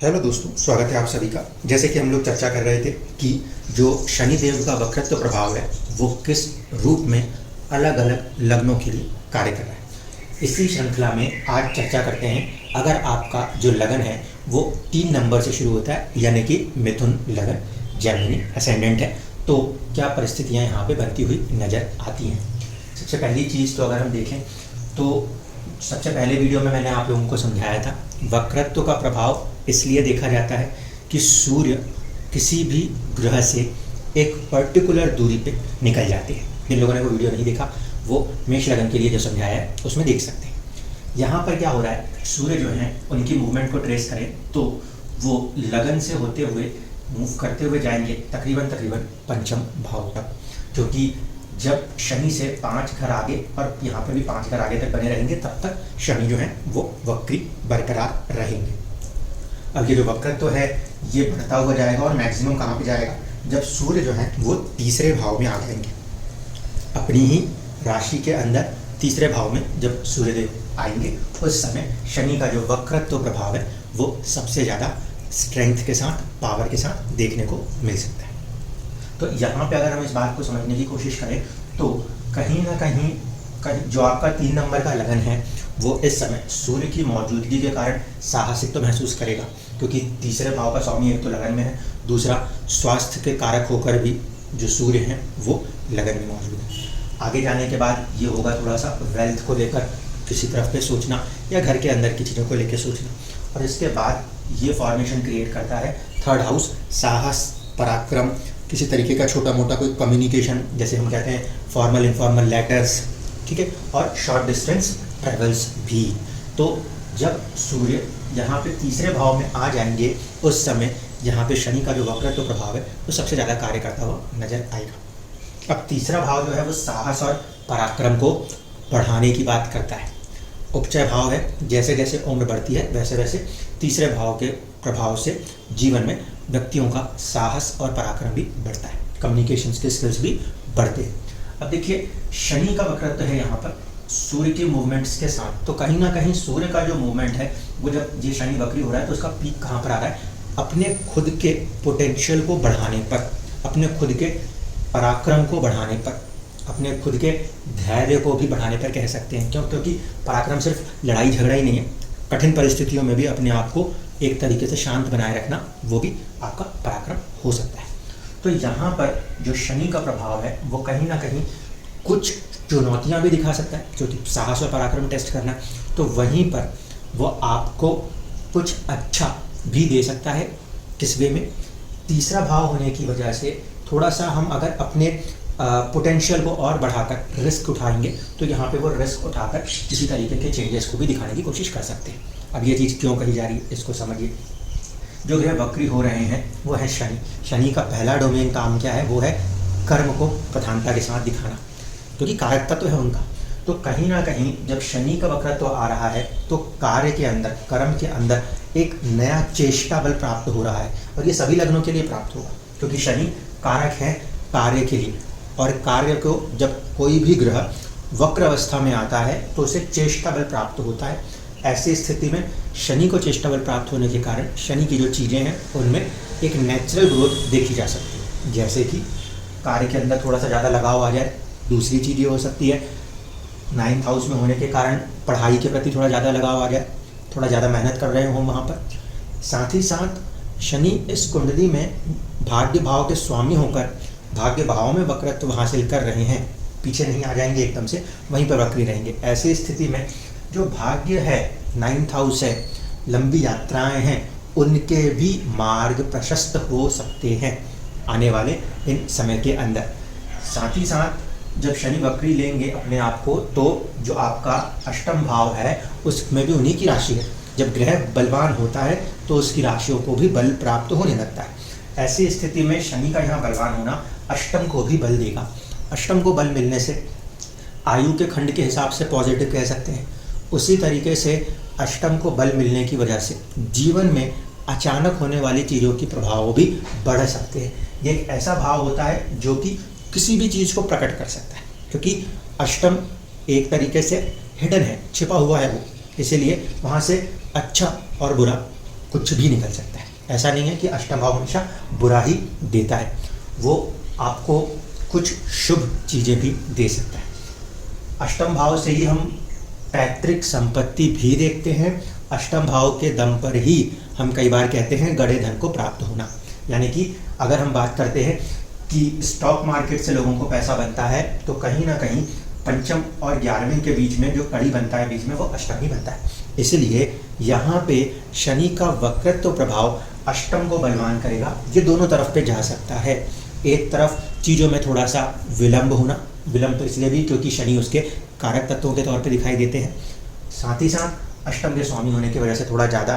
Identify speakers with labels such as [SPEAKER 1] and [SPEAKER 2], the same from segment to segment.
[SPEAKER 1] Hello दोस्तों, स्वागत है आप सभी का। जैसे कि हम लोग चर्चा कर रहे थे कि जो शनिदेव का वक्रत्व प्रभाव है वो किस रूप में अलग अलग लग्नों के लिए कार्य कर रहा है। इसी श्रृंखला में आज चर्चा करते हैं, अगर आपका जो लगन है वो 3 नंबर से शुरू होता है यानी कि मिथुन लगन जेमिनी असेंडेंट है, तो क्या परिस्थितियाँ यहाँ पे बनती हुई नज़र आती हैं। सबसे पहली चीज़ तो अगर हम देखें तो सबसे पहले वीडियो में मैंने आप लोगों को समझाया था, वक्रत्व का प्रभाव इसलिए देखा जाता है कि सूर्य किसी भी ग्रह से एक पर्टिकुलर दूरी पे निकल जाते हैं। जिन लोगों ने वो वीडियो नहीं देखा वो मेष लगन के लिए जो समझाया है उसमें देख सकते हैं। यहाँ पर क्या हो रहा है, सूर्य जो है उनकी मूवमेंट को ट्रेस करें तो वो लगन से होते हुए मूव करते हुए जाएंगे तकरीबन पंचम भाव तक, क्योंकि जब शनि से 5 घर आगे और यहाँ पर भी 5 घर आगे तक बने रहेंगे तब तक शनि जो है वो वक्री बरकरार रहेंगे। अब ये जो वक्रत्व है ये बढ़ता हुआ जाएगा और मैक्सिमम कहाँ पे जाएगा, जब सूर्य जो है वो तीसरे भाव में आ जाएंगे। अपनी ही राशि के अंदर तीसरे भाव में जब सूर्यदेव आएंगे उस समय शनि का जो वक्रत्व प्रभाव है वो सबसे ज़्यादा स्ट्रेंथ के साथ, पावर के साथ देखने को मिल सकता है। तो यहाँ पे अगर हम इस बात को समझने की कोशिश करें तो कहीं ना कहीं जो आपका 3 नंबर का लगन है वो इस समय सूर्य की मौजूदगी के कारण साहसिक तो महसूस करेगा, क्योंकि तीसरे भाव का स्वामी एक तो लगन में है, दूसरा स्वास्थ्य के कारक होकर भी जो सूर्य हैं वो लगन में मौजूद है। आगे जाने के बाद ये होगा थोड़ा सा वेल्थ को लेकर किसी तरफ पे सोचना या घर के अंदर की चीज़ों को लेकर सोचना, और इसके बाद ये फॉर्मेशन क्रिएट करता है 3rd हाउस, साहस, पराक्रम, किसी तरीके का छोटा मोटा कोई कम्युनिकेशन, जैसे हम कहते हैं फॉर्मल इनफॉर्मल लेटर्स, ठीक है, और शॉर्ट डिस्टेंस ट्रेवल्स भी। तो जब सूर्य यहाँ पे तीसरे भाव में आ जाएंगे उस समय यहाँ पे शनि का जो वक्रत्व प्रभाव है वो सबसे ज़्यादा कार्य करता हुआ नजर आएगा। अब तीसरा भाव जो है वो साहस और पराक्रम को बढ़ाने की बात करता है। उपचय भाव है, जैसे जैसे उम्र बढ़ती है वैसे वैसे तीसरे भाव के प्रभाव से जीवन में व्यक्तियों का साहस और पराक्रम भी बढ़ता है, कम्युनिकेशन के स्किल्स भी बढ़ते हैं। अब देखिए शनि का वक्रत्व है यहाँ पर सूर्य के मूवमेंट्स के साथ, तो कहीं ना कहीं सूर्य का जो मूवमेंट है वो जब ये शनि वक्री हो रहा है तो उसका पीक कहाँ पर आ रहा है, अपने खुद के पोटेंशियल को बढ़ाने पर, अपने खुद के पराक्रम को बढ़ाने पर, अपने खुद के धैर्य को भी बढ़ाने पर कह सकते हैं। क्योंकि पराक्रम सिर्फ लड़ाई झगड़ा ही नहीं है, कठिन परिस्थितियों में भी अपने आप को एक तरीके से शांत बनाए रखना वो भी आपका पराक्रम हो सकता है। तो यहाँ पर जो शनि का प्रभाव है वो कहीं ना कहीं कुछ चुनौतियाँ भी दिखा सकता है, जो साहस और पराक्रम टेस्ट करना, तो वहीं पर वो आपको कुछ अच्छा भी दे सकता है। किस वे में, तीसरा भाव होने की वजह से थोड़ा सा हम अगर अपने पोटेंशियल को और बढ़ाकर रिस्क उठाएंगे तो यहाँ पे वो रिस्क उठाकर किसी तरीके के चेंजेस को भी दिखाने की कोशिश कर सकते हैं। अब ये चीज़ क्यों कही जा रही है इसको समझिए। जो ग्रह वक्री हो रहे हैं वो है शनि। शनि का पहला डोमेन काम क्या है, वो है कर्म को प्रधानता के साथ दिखाना, क्योंकि कारक तत्व है उनका। तो कहीं ना कहीं जब शनि का वक्रत्व आ रहा है तो कार्य के अंदर, कर्म के अंदर एक नया चेष्टा बल प्राप्त हो रहा है, और ये सभी लग्नों के लिए प्राप्त होगा क्योंकि शनि कारक है कार्य के लिए, और कार्य को जब कोई भी ग्रह वक्र अवस्था में आता है तो उसे चेष्टा बल प्राप्त होता है। ऐसी स्थिति में शनि को चेष्टा बल प्राप्त होने के कारण शनि की जो चीज़ें हैं उनमें एक नेचुरल ग्रोथ देखी जा सकती है, जैसे कि कार्य के अंदर थोड़ा सा ज़्यादा लगाव आ जाए। दूसरी चीज़ ये हो सकती है 9th हाउस में होने के कारण पढ़ाई के प्रति थोड़ा ज़्यादा लगाव आ जाए, थोड़ा ज़्यादा मेहनत कर रहे हों वहाँ पर। साथ ही साथ शनि इस कुंडली में भाग्य भाव के स्वामी होकर भाग्य भाव में वक्रत्व हासिल कर रहे हैं, पीछे नहीं आ जाएंगे एकदम से, वहीं पर वक्री रहेंगे। ऐसी स्थिति में जो भाग्य है 9th हाउस है, लंबी यात्राएं हैं, उनके भी मार्ग प्रशस्त हो सकते हैं आने वाले इन समय के अंदर। साथ ही साथ जब शनि वक्री लेंगे अपने आप को तो जो आपका अष्टम भाव है उसमें भी उन्हीं की राशि है। जब ग्रह बलवान होता है तो उसकी राशियों को भी बल प्राप्त होने लगता है। ऐसी स्थिति में शनि का यहाँ बलवान होना अष्टम को भी बल देगा। अष्टम को बल मिलने से आयु के खंड के हिसाब से पॉजिटिव कह सकते हैं, उसी तरीके से अष्टम को बल मिलने की वजह से जीवन में अचानक होने वाली चीज़ों की प्रभाव भी बढ़ सकते हैं। ये एक ऐसा भाव होता है जो कि किसी भी चीज़ को प्रकट कर सकता है, क्योंकि अष्टम एक तरीके से हिडन है, छिपा हुआ है वो, इसीलिए वहाँ से अच्छा और बुरा कुछ भी निकल सकता है। ऐसा नहीं है कि अष्टम भाव हमेशा बुरा ही देता है, वो आपको कुछ शुभ चीज़ें भी दे सकता है। अष्टम भाव से ही हम पैतृक संपत्ति भी देखते हैं। अष्टम भाव के दम पर ही हम कई बार कहते हैं गड़े धन को प्राप्त होना। यानी कि अगर हम बात करते हैं कि स्टॉक मार्केट से लोगों को पैसा बनता है, तो कहीं ना कहीं पंचम और 11वें के बीच में जो कड़ी बनता है बीच में, वो अष्टम ही बनता है। इसलिए यहाँ पे शनि का वक्रत्व प्रभाव अष्टम को बलवान करेगा। ये दोनों तरफ पे जा सकता है। एक तरफ चीज़ों में थोड़ा सा विलंब होना, विलंब तो इसलिए भी क्योंकि शनि उसके कारक तत्वों के तौर पे दिखाई देते हैं। साथ ही साथ अष्टम के स्वामी होने की वजह से थोड़ा ज़्यादा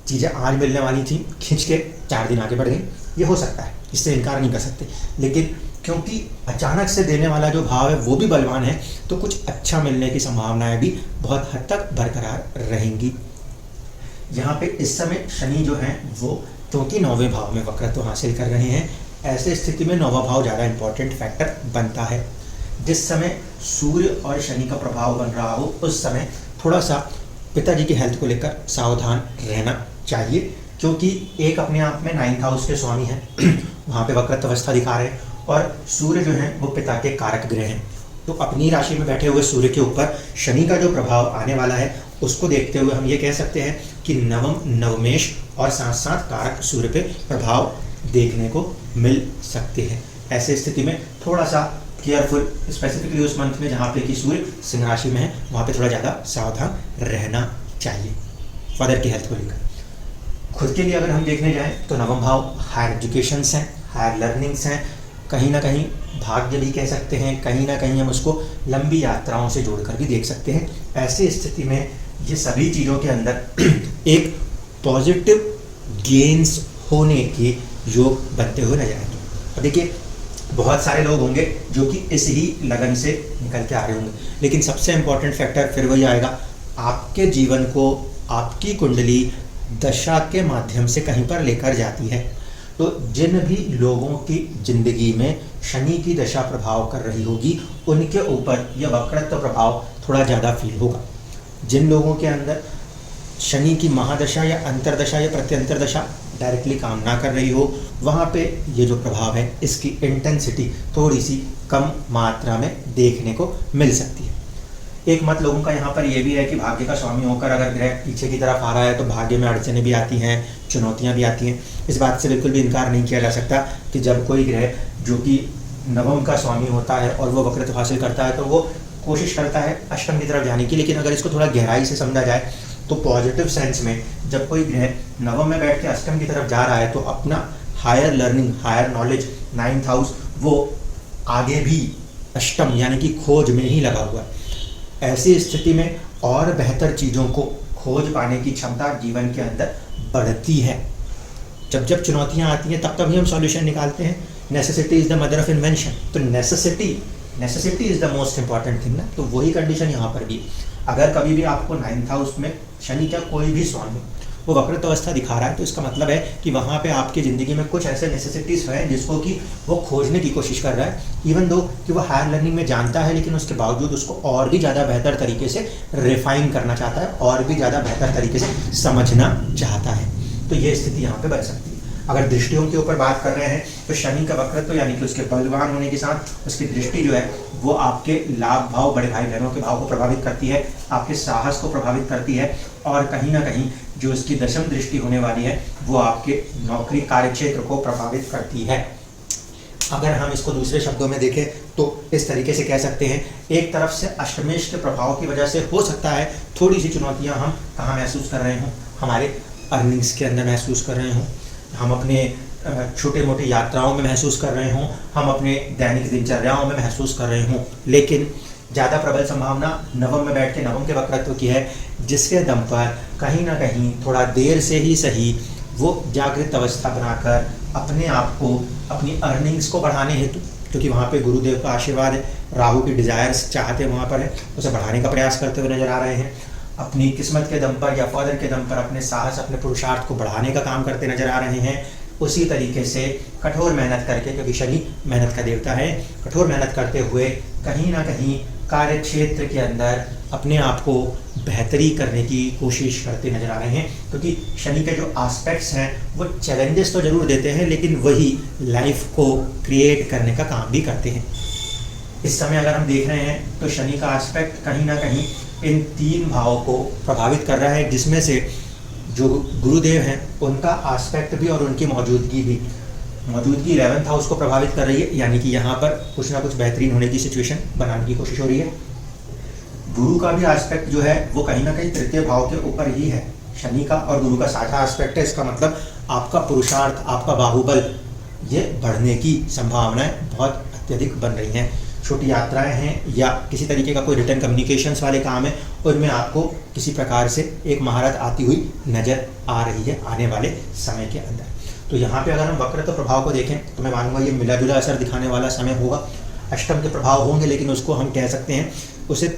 [SPEAKER 1] चीज़ें आज मिलने वाली थी, खींच के 4 दिन आगे बढ़ गई, ये हो सकता है, इससे इनकार नहीं कर सकते। लेकिन क्योंकि अचानक से देने वाला जो भाव है वो भी बलवान है, तो कुछ अच्छा मिलने की संभावनाएं भी बहुत हद तक बरकरार रहेंगी। यहाँ पे इस समय शनि जो है वो क्योंकि 9वें भाव में वक्रत्व हासिल कर रहे हैं, ऐसे स्थिति में 9वां भाव ज़्यादा इंपॉर्टेंट फैक्टर बनता है। जिस समय सूर्य और शनि का प्रभाव बन रहा हो, उस समय थोड़ा सा पिताजी की हेल्थ को लेकर सावधान रहना चाहिए, क्योंकि एक अपने आप में 9th हाउस के स्वामी हैं, वहाँ पे वक्रत्व अवस्था दिखा रहे हैं, और सूर्य जो है वो पिता के कारक ग्रह हैं। तो अपनी राशि में बैठे हुए सूर्य के ऊपर शनि का जो प्रभाव आने वाला है, उसको देखते हुए हम ये कह सकते हैं कि नवम नवमेश और साथ साथ कारक सूर्य पे प्रभाव देखने को मिल सकते हैं। ऐसे स्थिति में थोड़ा सा केयरफुल, स्पेसिफिकली उस मंथ में जहाँ पे कि सूर्य सिंह राशि में है, वहाँ पे थोड़ा ज़्यादा सावधान रहना चाहिए फादर की हेल्थ को लेकर। खुद के लिए अगर हम देखने जाएं तो नवम भाव हायर एजुकेशंस हैं, हायर लर्निंग्स हैं, कहीं ना कहीं भाग्य भी कह सकते हैं, कहीं ना कहीं हम उसको लंबी यात्राओं से जोड़कर भी देख सकते हैं। ऐसी स्थिति में ये सभी चीज़ों के अंदर एक पॉजिटिव गेन्स होने के योग बनते हुए नजर आएंगे। अब देखिए, बहुत सारे लोग होंगे जो कि इस ही लगन से निकल के आ रहे होंगे, लेकिन सबसे इम्पोर्टेंट फैक्टर फिर वही आएगा, आपके जीवन को आपकी कुंडली दशा के माध्यम से कहीं पर लेकर जाती है। तो जिन भी लोगों की जिंदगी में शनि की दशा प्रभाव कर रही होगी, उनके ऊपर यह वक्रत्व प्रभाव थोड़ा ज़्यादा फील होगा। जिन लोगों के अंदर शनि की महादशा या अंतरदशा या प्रत्यंतर दशा डायरेक्टली काम ना कर रही हो, वहाँ पे ये जो प्रभाव है इसकी इंटेंसिटी थोड़ी सी कम मात्रा में देखने को मिल सकती है। एक मत लोगों का यहाँ पर यह भी है कि भाग्य का स्वामी होकर अगर ग्रह पीछे की तरफ आ रहा है तो भाग्य में अड़चनें भी आती हैं, चुनौतियाँ भी आती हैं। इस बात से बिल्कुल भी इनकार नहीं किया जा सकता कि जब कोई ग्रह जो कि नवम का स्वामी होता है और वो वक्रत्व हासिल करता है, तो वो कोशिश करता है अष्टम की तरफ जाने की। लेकिन अगर इसको थोड़ा गहराई से समझा जाए तो पॉजिटिव सेंस में जब कोई ग्रह नवम में बैठ के अष्टम की तरफ जा रहा है, तो अपना higher learning, higher knowledge, 9th house, वो आगे भी अष्टम यानी कि खोज में ही लगा हुआ है। ऐसी स्थिति में और बेहतर चीज़ों को खोज पाने की क्षमता जीवन के अंदर बढ़ती है। जब जब चुनौतियाँ आती हैं तब तभी हम सॉल्यूशन निकालते हैं। Necessity is the mother of invention. तो necessity is the most important thing ना। तो वही कंडीशन यहाँ पर भी, अगर कभी भी आपको 9th हाउस में शनि का कोई भी स्वामी वो वक्रत्व अवस्था दिखा रहा है, तो इसका मतलब है कि वहाँ पे आपकी ज़िंदगी में कुछ ऐसे नेसेसिटीज़ हैं जिसको कि वो खोजने की कोशिश कर रहा है। इवन दो कि वो हायर लर्निंग में जानता है, लेकिन उसके बावजूद उसको और भी ज़्यादा बेहतर तरीके से रिफाइन करना चाहता है, और भी ज़्यादा बेहतर तरीके से समझना चाहता है। तो ये स्थिति यहाँ पर बन सकती है। अगर दृष्टियों के ऊपर बात कर रहे हैं तो शनि का वक्रत्व यानी कि उसके बलवान होने के साथ उसकी दृष्टि जो है वो आपके लाभ भाव, बड़े भाई बहनों के भाव को प्रभावित करती है, आपके साहस को प्रभावित करती है, और कहीं ना कहीं जो इसकी दशम दृष्टि होने वाली है वो आपके नौकरी कार्य क्षेत्र को प्रभावित करती है। अगर हम इसको दूसरे शब्दों में देखें तो इस तरीके से कह सकते हैं, एक तरफ से अष्टमेश के प्रभाव की वजह से हो सकता है थोड़ी सी चुनौतियाँ हम कहाँ महसूस कर रहे हों, हमारे अर्निंग्स के अंदर महसूस कर रहे हों, हम अपने छोटे मोटे यात्राओं में महसूस कर रहे हों, हम अपने दैनिक दिनचर्याओं में महसूस कर रहे हों। लेकिन ज़्यादा प्रबल संभावना नवम में बैठ के नवम के वक्रत्व की है, जिसके दम पर कहीं ना कहीं थोड़ा देर से ही सही वो जागृत अवस्था बनाकर अपने आप को, अपनी अर्निंग्स को बढ़ाने हेतु, क्योंकि वहाँ पे गुरुदेव का आशीर्वाद है, राहु की डिज़ायर्स चाहते वहाँ पर है, उसे बढ़ाने का प्रयास करते हुए नजर आ रहे हैं। अपनी किस्मत के दम पर या फादर के दम पर अपने साहस, अपने पुरुषार्थ को बढ़ाने का काम करते नजर आ रहे हैं। उसी तरीके से कठोर मेहनत करके, क्योंकि शनि मेहनत का देवता है, कठोर मेहनत करते हुए कहीं ना कहीं कार्य क्षेत्र के अंदर अपने आप को बेहतरी करने की कोशिश करते नजर आ रहे हैं, क्योंकि शनि के जो एस्पेक्ट्स हैं वो चैलेंजेस तो ज़रूर देते हैं, लेकिन वही लाइफ को क्रिएट करने का काम भी करते हैं। इस समय अगर हम देख रहे हैं तो शनि का एस्पेक्ट कहीं ना कहीं इन 3 भावों को प्रभावित कर रहा है, जिसमें से जो गुरुदेव हैं उनका एस्पेक्ट भी और उनकी मौजूदगी 11th हाउस को प्रभावित कर रही है, यानी कि यहाँ पर कुछ ना कुछ बेहतरीन होने की सिचुएशन बनाने की कोशिश हो रही है। गुरु का भी एस्पेक्ट जो है वो कहीं ना कहीं 3य भाव के ऊपर ही है। शनि का और गुरु का साझा एस्पेक्ट है, इसका मतलब आपका पुरुषार्थ, आपका बाहुबल, ये बढ़ने की संभावनाएं बहुत अत्यधिक बन रही हैं। छोटी यात्राएं हैं या किसी तरीके का कोई रिटर्न कम्युनिकेशंस वाले काम है, उनमें आपको किसी प्रकार से एक महारत आती हुई नज़र आ रही है आने वाले समय के अंदर। तो यहाँ पे अगर हम वक्रत्व प्रभाव को देखें तो मैं मानूंगा ये मिला जुला असर दिखाने वाला समय होगा। अष्टम के प्रभाव होंगे, लेकिन उसको हम कह सकते हैं उसे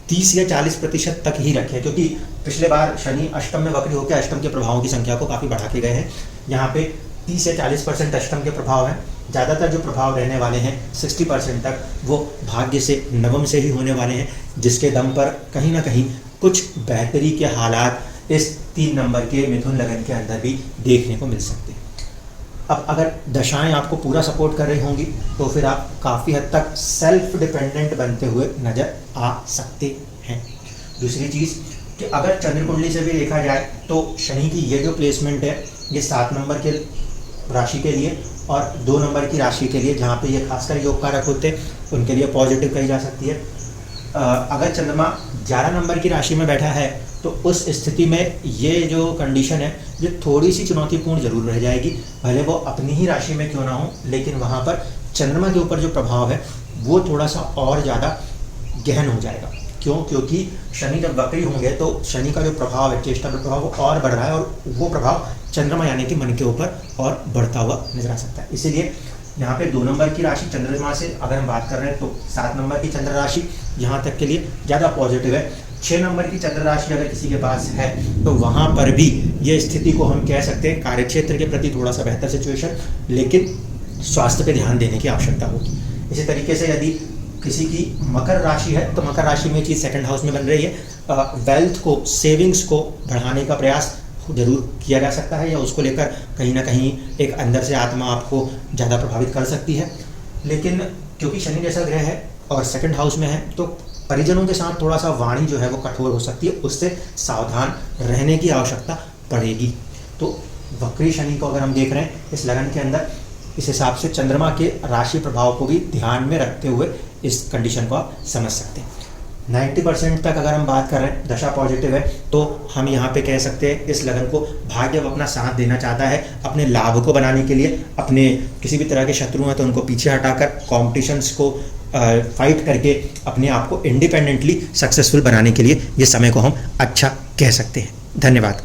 [SPEAKER 1] 30 या 40% तक ही रखें, क्योंकि पिछले बार शनि अष्टम में वक्री होकर अष्टम के प्रभावों की संख्या को काफ़ी बढ़ा के गए हैं। यहाँ पे 30 या 40% अष्टम के प्रभाव हैं। ज़्यादातर जो प्रभाव रहने वाले हैं 60% तक वो भाग्य से, नवम से ही होने वाले हैं, जिसके दम पर कहीं ना कहीं कुछ बेहतरी के हालात इस 3 नंबर के मिथुन लगन के अंदर भी देखने को मिल सकते हैं। अब अगर दशाएं आपको पूरा सपोर्ट कर रही होंगी तो फिर आप काफ़ी हद तक सेल्फ डिपेंडेंट बनते हुए नज़र आ सकते हैं। दूसरी चीज़ कि अगर चंद्र कुंडली से भी देखा जाए तो शनि की ये जो प्लेसमेंट है ये 7 नंबर के राशि के लिए और 2 नंबर की राशि के लिए, जहाँ पे ये खासकर योग कारक होते हैं, उनके लिए पॉजिटिव कही जा सकती है। अगर चंद्रमा 11 नंबर की राशि में बैठा है तो उस स्थिति में ये जो कंडीशन है ये थोड़ी सी चुनौतीपूर्ण जरूर रह जाएगी, भले वो अपनी ही राशि में क्यों ना हो, लेकिन वहाँ पर चंद्रमा के ऊपर जो प्रभाव है वो थोड़ा सा और ज़्यादा गहन हो जाएगा। क्यों? क्योंकि शनि जब वक्री होंगे तो शनि का जो प्रभाव है, चेष्टा का प्रभाव, वो और बढ़ रहा है और वो प्रभाव चंद्रमा यानी कि मन के ऊपर और बढ़ता हुआ नजर आ सकता है। इसीलिए यहाँ पे 2 नंबर की राशि चंद्रमा से अगर हम बात कर रहे हैं तो 7 नंबर की चंद्र राशि यहाँ तक के लिए ज़्यादा पॉजिटिव है। 6 नंबर की चंद्र राशि अगर किसी के पास है तो वहाँ पर भी ये स्थिति को हम कह सकते हैं कार्यक्षेत्र के प्रति थोड़ा सा बेहतर सिचुएशन, लेकिन स्वास्थ्य पे ध्यान देने की आवश्यकता होगी। इसी तरीके से यदि किसी की मकर राशि है तो मकर राशि में चीज़ 2nd हाउस में बन रही है। वेल्थ को, सेविंग्स को बढ़ाने का प्रयास जरूर किया जा सकता है, या उसको लेकर कहीं ना कहीं एक अंदर से आत्मा आपको ज़्यादा प्रभावित कर सकती है। लेकिन क्योंकि शनि जैसा ग्रह है और 2nd हाउस में है तो परिजनों के साथ थोड़ा सा वाणी जो है वो कठोर हो सकती है, उससे सावधान रहने की आवश्यकता पड़ेगी। तो वक्री शनि को अगर हम देख रहे हैं इस लगन के अंदर, इस हिसाब से चंद्रमा के राशि प्रभाव को भी ध्यान में रखते हुए इस कंडीशन को आप समझ सकते हैं। 90% तक अगर हम बात कर रहे हैं दशा पॉजिटिव है तो हम यहाँ पे कह सकते हैं इस लगन को भाग्य अपना साथ देना चाहता है अपने लाभ को बनाने के लिए। अपने किसी भी तरह के शत्रु हैं तो उनको पीछे हटाकर कॉम्पिटिशन्स को फाइट करके अपने आप को इंडिपेंडेंटली सक्सेसफुल बनाने के लिए ये समय को हम अच्छा कह सकते हैं। धन्यवाद।